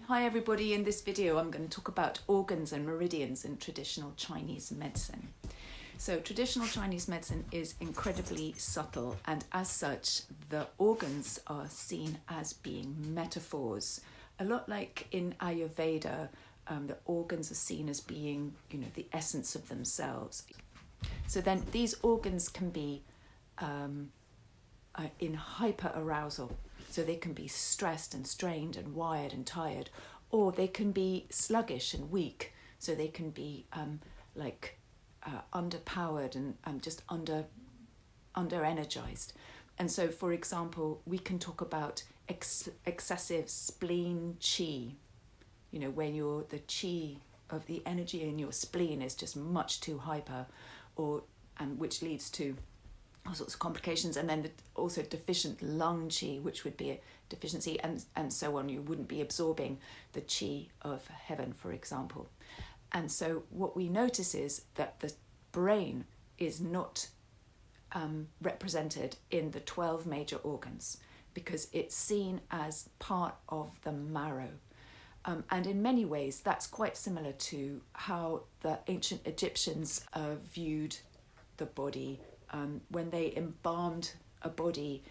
Hi everybody, in this video I'm going to talk about organs and meridians in traditional Chinese medicine. So traditional Chinese medicine is incredibly subtle, and as such the organs are seen as being metaphors. A lot like in Ayurveda, the organs are seen as being, the essence of themselves. So then these organs can be in hyperarousal. So they can be stressed and strained and wired and tired, or they can be sluggish and weak. So they can be underpowered and just under energized. And so, for example, we can talk about excessive spleen qi. When the qi of the energy in your spleen is just much too hyper, and which leads to all sorts of complications, and then also deficient lung qi, which would be a deficiency, and so on. You wouldn't be absorbing the qi of heaven, for example. And so what we notice is that the brain is not represented in the 12 major organs because it's seen as part of the marrow. And in many ways, that's quite similar to how the ancient Egyptians viewed the body. When they embalmed a body,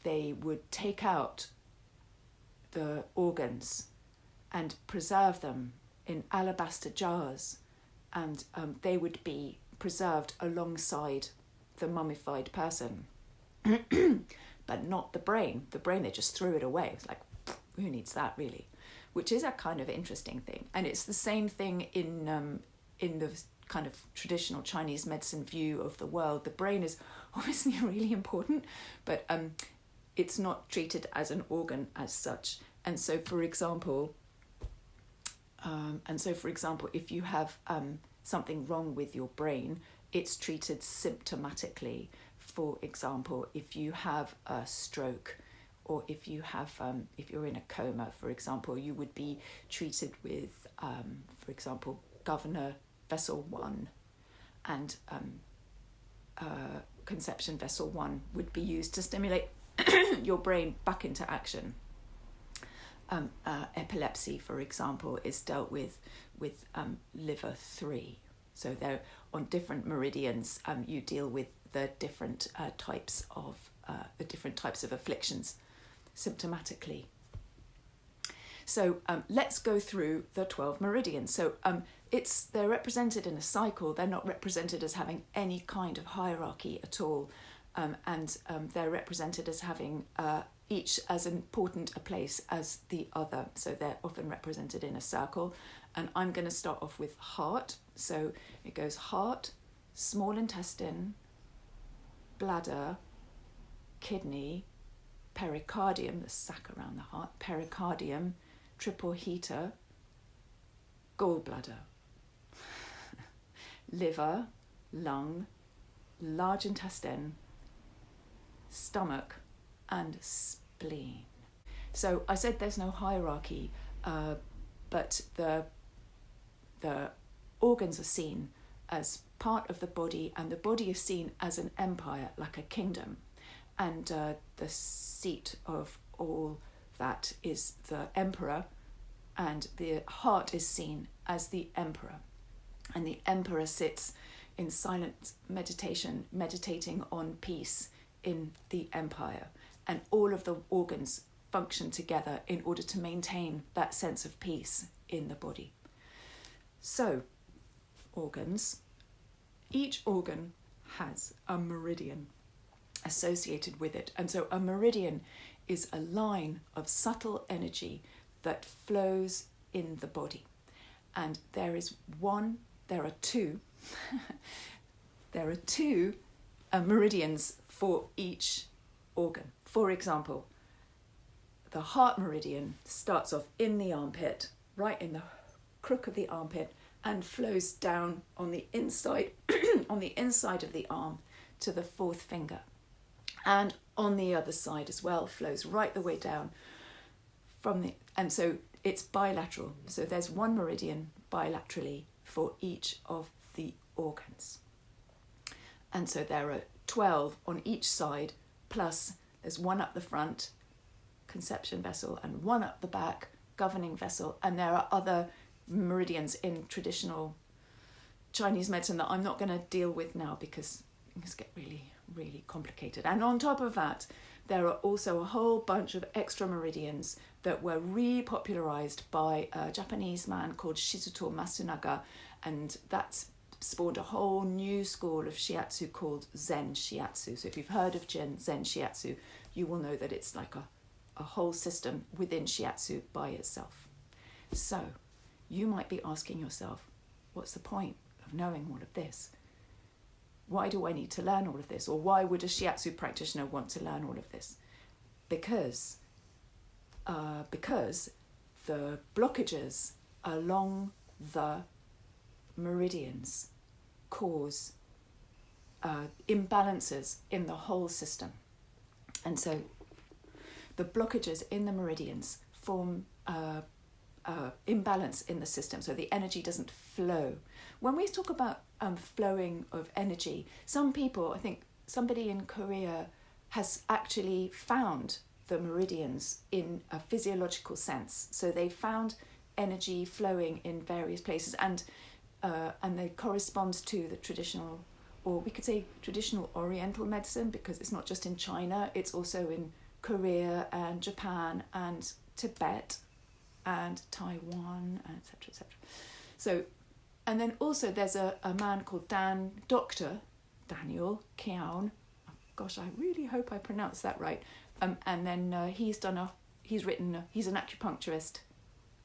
they would take out the organs and preserve them in alabaster jars, and they would be preserved alongside the mummified person. But not the brain. The brain, they just threw it away. It's like, who needs that, really? Which is a kind of interesting thing. And it's the same thing in the kind of traditional Chinese medicine view of the world. The brain is obviously really important, but it's not treated as an organ as such. And so, for example, if you have something wrong with your brain, it's treated symptomatically. For example, if you have a stroke, or if you're in a coma, for example, you would be treated with, for example, Governor Vessel 1, and conception vessel 1 would be used to stimulate your brain back into action. Epilepsy, for example, is dealt with liver 3. So they're on different meridians. You deal with the different types of afflictions symptomatically. So let's go through the 12 meridians. So they're represented in a cycle. They're not represented as having any kind of hierarchy at all. And they're represented as having each as important a place as the other. So they're often represented in a circle. And I'm going to start off with heart. So it goes heart, small intestine, bladder, kidney, pericardium, the sac around the heart, pericardium, triple heater, gallbladder, liver, lung, large intestine, stomach, and spleen. So I said there's no hierarchy, but the organs are seen as part of the body, and the body is seen as an empire, like a kingdom. And the seat of all that is the emperor, and the heart is seen as the emperor. And the emperor sits in silent meditation, meditating on peace in the empire. And all of the organs function together in order to maintain that sense of peace in the body. So, organs. Each organ has a meridian associated with it. And so a meridian is a line of subtle energy that flows in the body. And there are two meridians for each organ. For example, the heart meridian starts off in the armpit, right in the crook of the armpit, and flows down on the inside on the inside of the arm to the fourth finger. And on the other side as well, flows right the way down and so it's bilateral. So there's one meridian bilaterally for each of the organs. And so there are 12 on each side, plus there's one up the front, conception vessel, and one up the back, governing vessel, and there are other meridians in traditional Chinese medicine that I'm not going to deal with now because things get really, really complicated. And on top of that, there are also a whole bunch of extra meridians that were repopularized by a Japanese man called Shiatsu Masunaga, and that's spawned a whole new school of Shiatsu called Zen Shiatsu. So if you've heard of Zen Shiatsu, you will know that it's like a whole system within Shiatsu by itself. So you might be asking yourself, what's the point of knowing all of this? Why do I need to learn all of this? Or why would a Shiatsu practitioner want to learn all of this? Because the blockages along the meridians cause imbalances in the whole system. And so the blockages in the meridians form imbalance in the system, so the energy doesn't flow. When we talk about flowing of energy, some people, I think somebody in Korea has actually found the meridians in a physiological sense. So they found energy flowing in various places, and they correspond to the traditional, or we could say traditional Oriental medicine, because it's not just in China, it's also in Korea and Japan and Tibet and Taiwan, etc., etc. So, and then also there's a man called Dr. Daniel Keown. Oh, gosh, I really hope I pronounced that right. And then he's an acupuncturist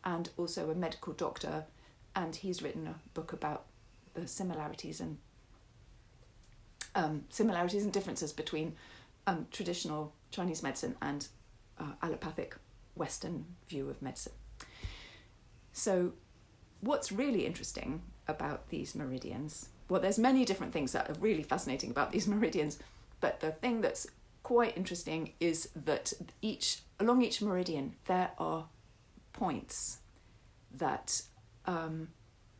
and also a medical doctor, and he's written a book about the similarities and differences between traditional Chinese medicine and allopathic Western view of medicine. So what's really interesting about these meridians, well, there's many different things that are really fascinating about these meridians, but the thing that's quite interesting is that along each meridian there are points that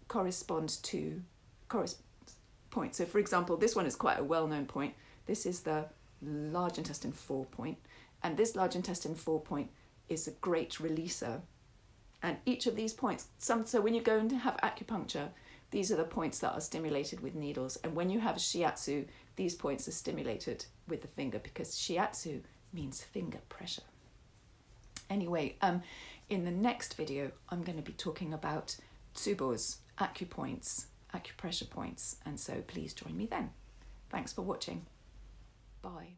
correspond to points. So for example, this one is quite a well-known point. This is the large intestine 4 point, and this large intestine 4 point is a great releaser. And each of these points, so when you go and have acupuncture, these are the points that are stimulated with needles. And when you have shiatsu, these points are stimulated with the finger, because shiatsu means finger pressure. Anyway, in the next video, I'm going to be talking about tsubos, acupoints, acupressure points. And so please join me then. Thanks for watching. Bye.